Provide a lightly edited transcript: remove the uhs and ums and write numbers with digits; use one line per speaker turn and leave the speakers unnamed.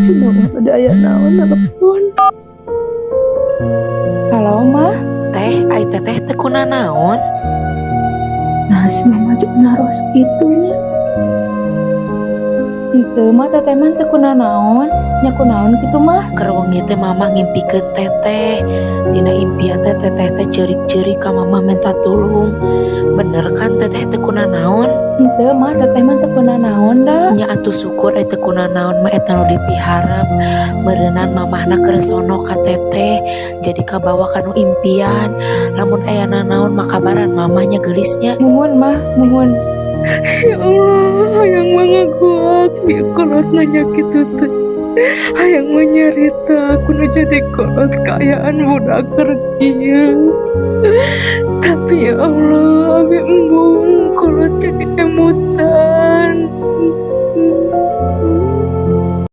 Cina mah ada aya naon telepon. Halo mah.
Teh, ai teteh teh kunaon?
Nah si mama juga naros gitunya. Itu mah teteh mah teu kunaon, nya kunaon gitu mah.
Keur wengi teh mamah ngimpikeun teteh. Dina impian teh teteh teh ceurik-ceurik ka mamah minta tulung. Bener kan teteh teh kunaon?
Henteu mah teteh mah teu kunaon da.
Nya atuh syukur teh kunaon mah eta nu dipiharep. Meureunnan mamahna keur sono ka teteh, jadi kabawa kanu impian. Lamun aya nanaon mah kabaran mamahnya geulisnya.
Nuhun mah, nuhun.
Ya Allah, hayang mangaguak bieu kolot nanya kitu teh. Hayang menyarita aku nu jadi kolot kaayaan budak keur kieu. Tapi ya Allah, abi embung kolot jadi emot